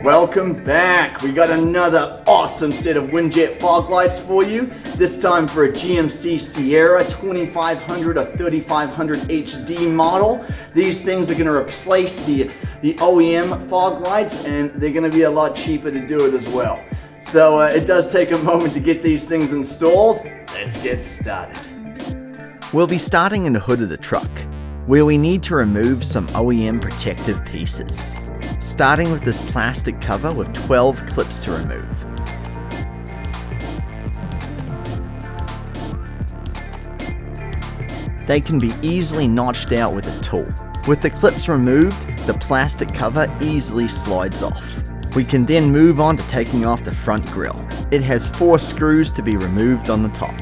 Welcome back. We got another awesome set of Windjet fog lights for you. This time for a GMC Sierra 2500 or 3500 HD model. These things are going to replace the OEM fog lights, and they're going to be a lot cheaper to do it as well. So it does take a moment to get these things installed. Let's get started. We'll be starting in the hood of the truck, where we need to remove some OEM protective pieces. Starting with this plastic cover with 12 clips to remove. They can be easily notched out with a tool. With the clips removed, the plastic cover easily slides off. We can then move on to taking off the front grille. It has 4 screws to be removed on the top.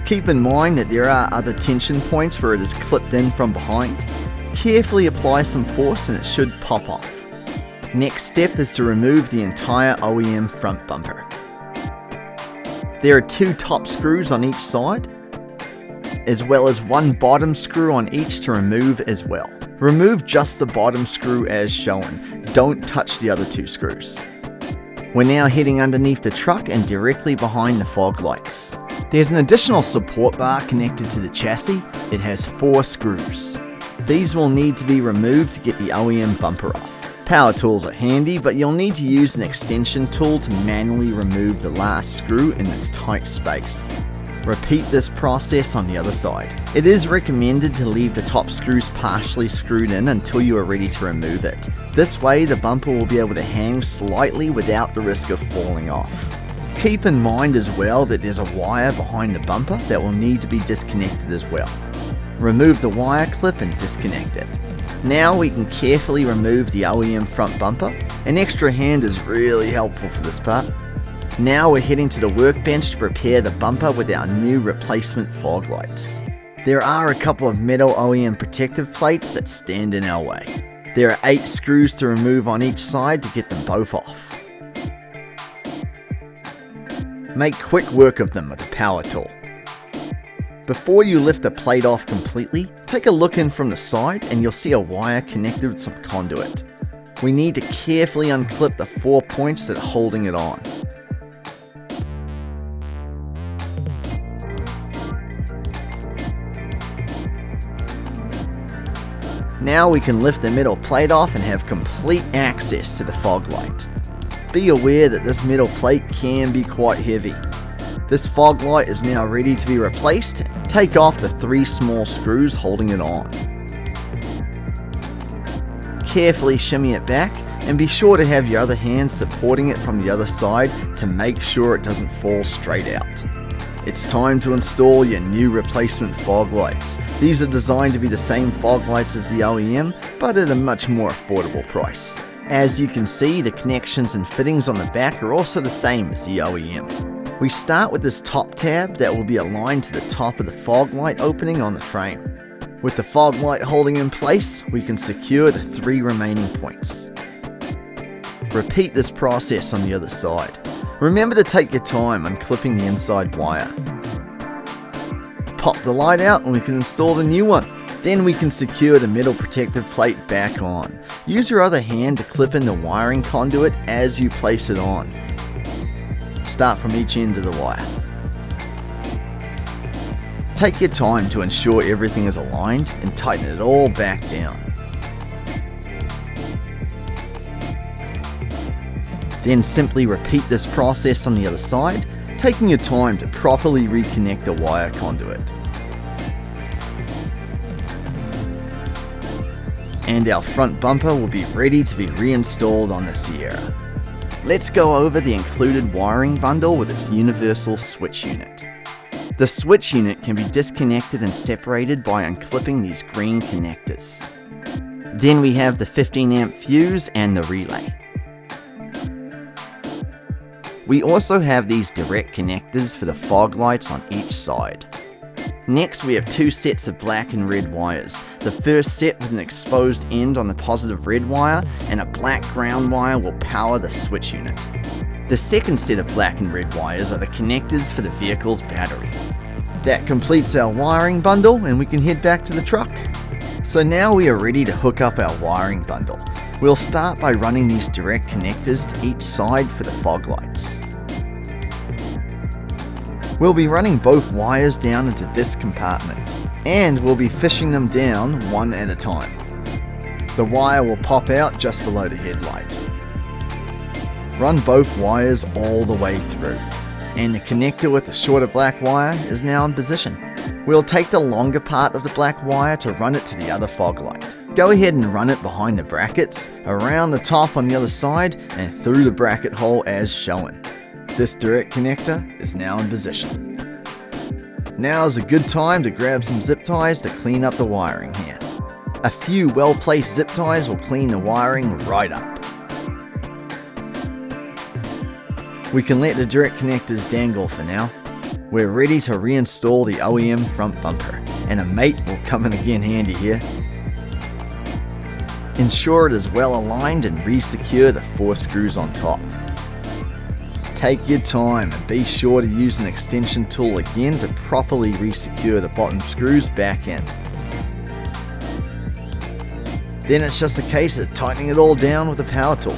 Keep in mind that there are other tension points where it is clipped in from behind. Carefully apply some force and it should pop off. Next step is to remove the entire OEM front bumper. There are 2 top screws on each side, as well as 1 bottom screw on each to remove as well. Remove just the bottom screw as shown. Don't touch the other 2 screws. We're now heading underneath the truck and directly behind the fog lights. There's an additional support bar connected to the chassis. It has 4 screws. These will need to be removed to get the OEM bumper off. Power tools are handy, but you'll need to use an extension tool to manually remove the last screw in this tight space. Repeat this process on the other side. It is recommended to leave the top screws partially screwed in until you are ready to remove it. This way the bumper will be able to hang slightly without the risk of falling off. Keep in mind as well that there's a wire behind the bumper that will need to be disconnected as well. Remove the wire clip and disconnect it. Now we can carefully remove the OEM front bumper. An extra hand is really helpful for this part. Now we're heading to the workbench to prepare the bumper with our new replacement fog lights. There are a couple of metal OEM protective plates that stand in our way. There are 8 screws to remove on each side to get them both off. Make quick work of them with a power tool. Before you lift the plate off completely, take a look in from the side and you'll see a wire connected with some conduit. We need to carefully unclip the 4 points that are holding it on. Now we can lift the metal plate off and have complete access to the fog light. Be aware that this metal plate can be quite heavy. This fog light is now ready to be replaced. Take off the 3 small screws holding it on. Carefully shimmy it back and be sure to have your other hand supporting it from the other side to make sure it doesn't fall straight out. It's time to install your new replacement fog lights. These are designed to be the same fog lights as the OEM, but at a much more affordable price. As you can see, the connections and fittings on the back are also the same as the OEM. We start with this top tab that will be aligned to the top of the fog light opening on the frame. With the fog light holding in place, we can secure the 3 remaining points. Repeat this process on the other side. Remember to take your time unclipping the inside wire. Pop the light out and we can install the new one. Then we can secure the metal protective plate back on. Use your other hand to clip in the wiring conduit as you place it on. Start from each end of the wire. Take your time to ensure everything is aligned and tighten it all back down. Then simply repeat this process on the other side, taking your time to properly reconnect the wire conduit. And our front bumper will be ready to be reinstalled on the Sierra. Let's go over the included wiring bundle with its universal switch unit. The switch unit can be disconnected and separated by unclipping these green connectors. Then we have the 15 amp fuse and the relay. We also have these direct connectors for the fog lights on each side. Next we have 2 sets of black and red wires. The first set with an exposed end on the positive red wire and a black ground wire will power the switch unit. The second set of black and red wires are the connectors for the vehicle's battery. That completes our wiring bundle and we can head back to the truck. So now we are ready to hook up our wiring bundle. We'll start by running these direct connectors to each side for the fog lights. We'll be running both wires down into this compartment, and we'll be fishing them down one at a time. The wire will pop out just below the headlight. Run both wires all the way through, and the connector with the shorter black wire is now in position. We'll take the longer part of the black wire to run it to the other fog light. Go ahead and run it behind the brackets, around the top on the other side, and through the bracket hole as shown. This direct connector is now in position. Now is a good time to grab some zip ties to clean up the wiring here. A few well-placed zip ties will clean the wiring right up. We can let the direct connectors dangle for now. We're ready to reinstall the OEM front bumper, and a mate will come in again handy here. Ensure it is well aligned and re-secure the 4 screws on top. Take your time and be sure to use an extension tool again to properly re-secure the bottom screws back in. Then it's just a case of tightening it all down with a power tool.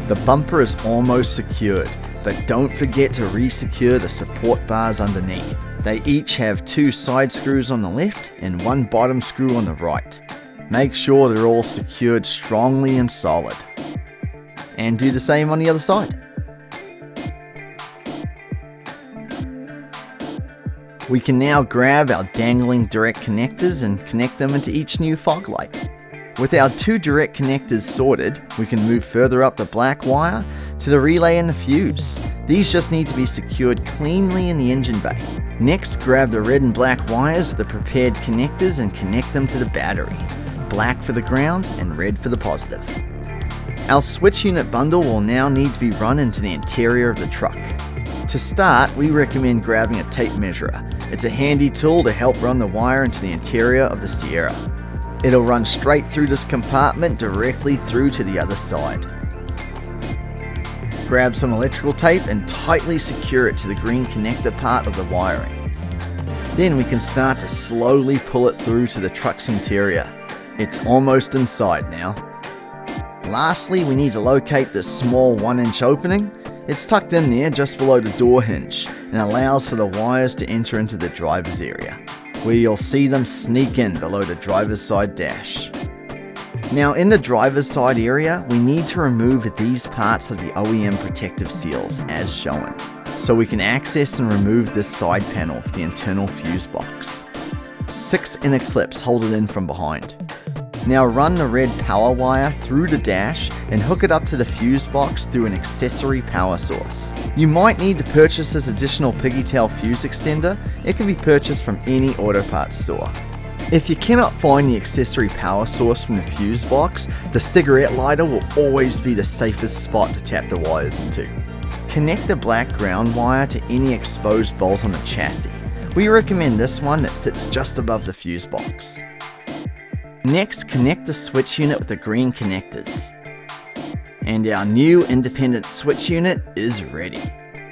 The bumper is almost secured, but don't forget to re-secure the support bars underneath. They each have 2 side screws on the left and 1 bottom screw on the right. Make sure they're all secured strongly and solid. And do the same on the other side. We can now grab our dangling direct connectors and connect them into each new fog light. With our 2 direct connectors sorted, we can move further up the black wire to the relay and the fuse. These just need to be secured cleanly in the engine bay. Next, grab the red and black wires with the prepared connectors and connect them to the battery. Black for the ground and red for the positive. Our switch unit bundle will now need to be run into the interior of the truck. To start, we recommend grabbing a tape measurer. It's a handy tool to help run the wire into the interior of the Sierra. It'll run straight through this compartment directly through to the other side. Grab some electrical tape and tightly secure it to the green connector part of the wiring. Then we can start to slowly pull it through to the truck's interior. It's almost inside now. Lastly, we need to locate this small 1-inch opening. It's tucked in there just below the door hinge and allows for the wires to enter into the driver's area, where you'll see them sneak in below the driver's side dash. Now in the driver's side area, we need to remove these parts of the OEM protective seals as shown, so we can access and remove this side panel of the internal fuse box. 6 inner clips hold it in from behind. Now run the red power wire through the dash and hook it up to the fuse box through an accessory power source. You might need to purchase this additional piggytail fuse extender. It can be purchased from any auto parts store. If you cannot find the accessory power source from the fuse box, the cigarette lighter will always be the safest spot to tap the wires into. Connect the black ground wire to any exposed bolt on the chassis. We recommend this one that sits just above the fuse box. Next, connect the switch unit with the green connectors. And our new independent switch unit is ready.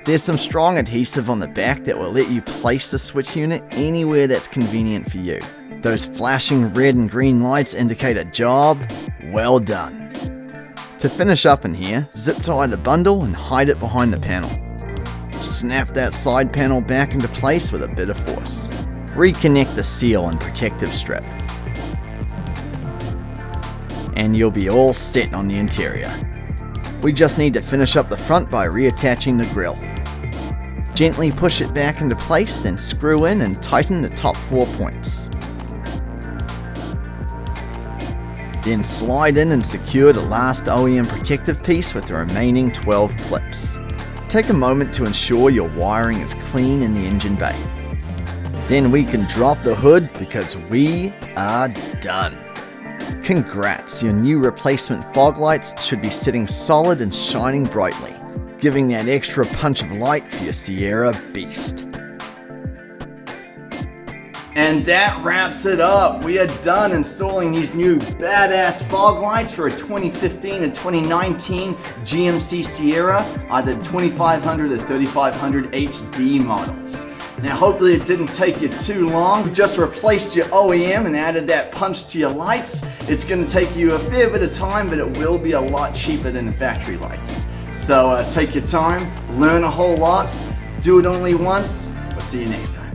There's some strong adhesive on the back that will let you place the switch unit anywhere that's convenient for you. Those flashing red and green lights indicate a job well done. To finish up in here, zip tie the bundle and hide it behind the panel. Snap that side panel back into place with a bit of force. Reconnect the seal and protective strip. And you'll be all set on the interior. We just need to finish up the front by reattaching the grille. Gently push it back into place, then screw in and tighten the top 4 points. Then slide in and secure the last OEM protective piece with the remaining 12 clips. Take a moment to ensure your wiring is clean in the engine bay. Then we can drop the hood because we are done. Congrats, your new replacement fog lights should be sitting solid and shining brightly, giving that extra punch of light for your Sierra beast. And that wraps it up. We are done installing these new badass fog lights for a 2015 and 2019 GMC Sierra, either 2500 or 3500 HD models. Now hopefully it didn't take you too long. You just replaced your OEM and added that punch to your lights. It's going to take you a fair bit of time, but it will be a lot cheaper than the factory lights. So take your time, learn a whole lot, do it only once. We'll see you next time.